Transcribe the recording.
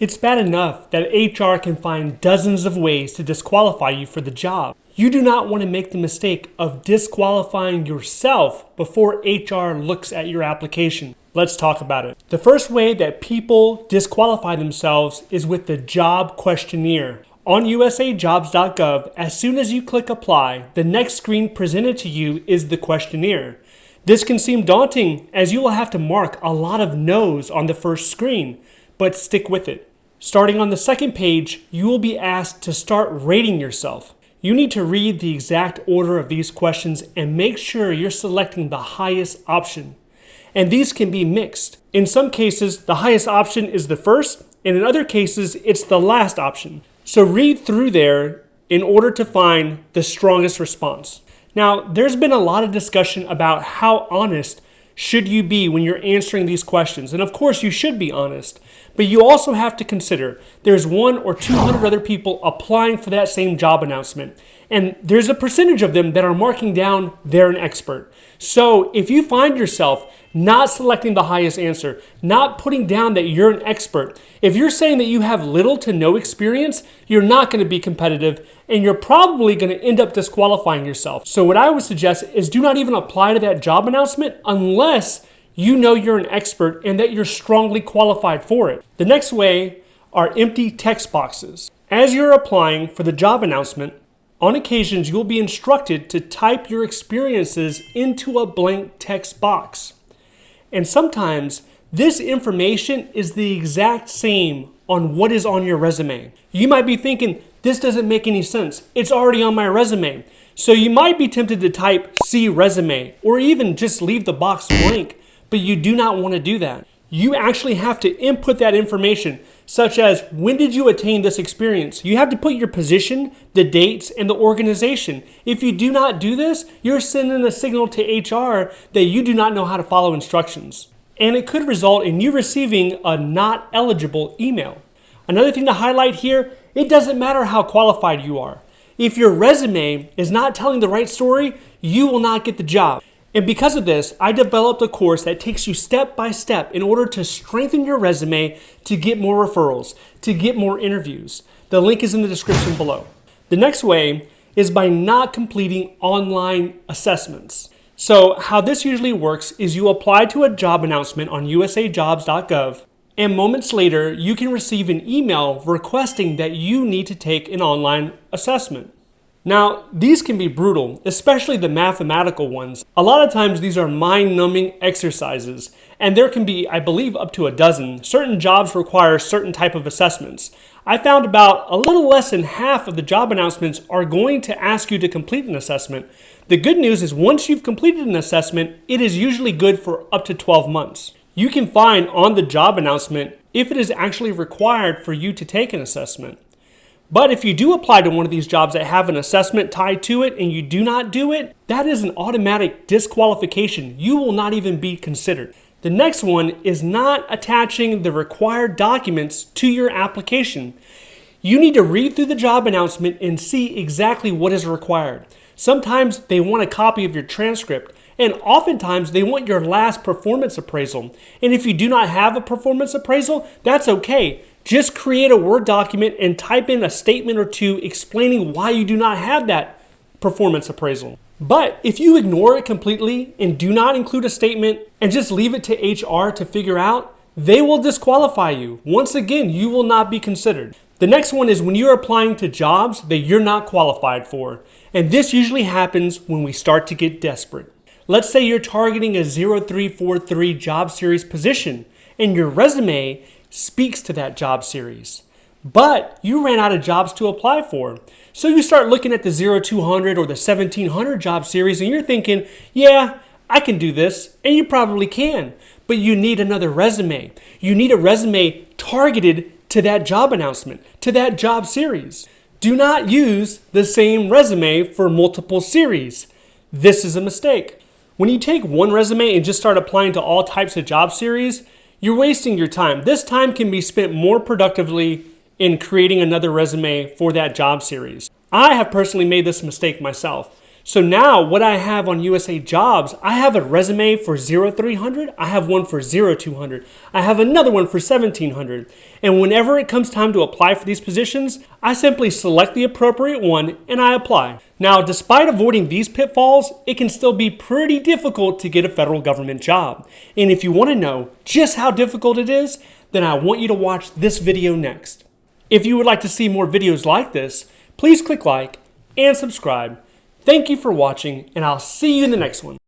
It's bad enough that HR can find dozens of ways to disqualify you for the job. You do not want to make the mistake of disqualifying yourself before HR looks at your application. Let's talk about it. The first way that people disqualify themselves is with the job questionnaire. On USAJobs.gov, as soon as you click apply, the next screen presented to you is the questionnaire. This can seem daunting as you will have to mark a lot of no's on the first screen, but stick with it. Starting on the second page, you will be asked to start rating yourself. You need to read the exact order of these questions and make sure you're selecting the highest option. And these can be mixed. In some cases, the highest option is the first, and in other cases, it's the last option. So read through there in order to find the strongest response. Now, there's been a lot of discussion about how honest should you be when you're answering these questions. And of course, you should be honest. But you also have to consider there's 100 or 200 other people applying for that same job announcement. And there's a percentage of them that are marking down they're an expert. So if you find yourself not selecting the highest answer, not putting down that you're an expert, if you're saying that you have little to no experience, you're not going to be competitive and you're probably going to end up disqualifying yourself. So what I would suggest is do not even apply to that job announcement unless you know you're an expert and that you're strongly qualified for it. The next way are empty text boxes. As you're applying for the job announcement, on occasions you'll be instructed to type your experiences into a blank text box. And sometimes this information is the exact same on what is on your resume. You might be thinking, this doesn't make any sense. It's already on my resume. So you might be tempted to type "see resume" or even just leave the box blank. But you do not want to do that. You actually have to input that information, such as when did you attain this experience? You have to put your position, the dates, and the organization. If you do not do this, you're sending a signal to HR that you do not know how to follow instructions. And it could result in you receiving a not eligible email. Another thing to highlight here, it doesn't matter how qualified you are. If your resume is not telling the right story, you will not get the job. And because of this, I developed a course that takes you step by step in order to strengthen your resume to get more referrals, to get more interviews. The link is in the description below. The next way is by not completing online assessments. So how this usually works is you apply to a job announcement on USAJobs.gov, and moments later, you can receive an email requesting that you need to take an online assessment. Now, these can be brutal, especially the mathematical ones. A lot of times these are mind-numbing exercises, and there can be, I believe, up to a dozen. Certain jobs require certain type of assessments. I found about a little less than half of the job announcements are going to ask you to complete an assessment. The good news is once you've completed an assessment, it is usually good for up to 12 months. You can find on the job announcement if it is actually required for you to take an assessment. But if you do apply to one of these jobs that have an assessment tied to it and you do not do it, that is an automatic disqualification. You will not even be considered. The next one is not attaching the required documents to your application. You need to read through the job announcement and see exactly what is required. Sometimes they want a copy of your transcript, and oftentimes they want your last performance appraisal. And if you do not have a performance appraisal, that's okay. Just create a Word document and type in a statement or two explaining why you do not have that performance appraisal. But if you ignore it completely and do not include a statement and just leave it to HR to figure out, they will disqualify you. Once again, you will not be considered. The next one is when you're applying to jobs that you're not qualified for. And this usually happens when we start to get desperate. Let's say you're targeting a 0343 job series position and your resume speaks to that job series, but you ran out of jobs to apply for. So you start looking at the 0200 or the 1700 job series and you're thinking, yeah, I can do this, and you probably can, but you need another resume. You need a resume targeted to that job announcement, to that job series. Do not use the same resume for multiple series. This is a mistake. When you take one resume and just start applying to all types of job series, you're wasting your time. This time can be spent more productively in creating another resume for that job series. I have personally made this mistake myself. So now what I have on USA Jobs, I have a resume for 0300, I have one for 0200, I have another one for 1700. And whenever it comes time to apply for these positions, I simply select the appropriate one and I apply. Now, despite avoiding these pitfalls, it can still be pretty difficult to get a federal government job. And if you want to know just how difficult it is, then I want you to watch this video next. If you would like to see more videos like this, please click like and subscribe. Thank you for watching, and I'll see you in the next one.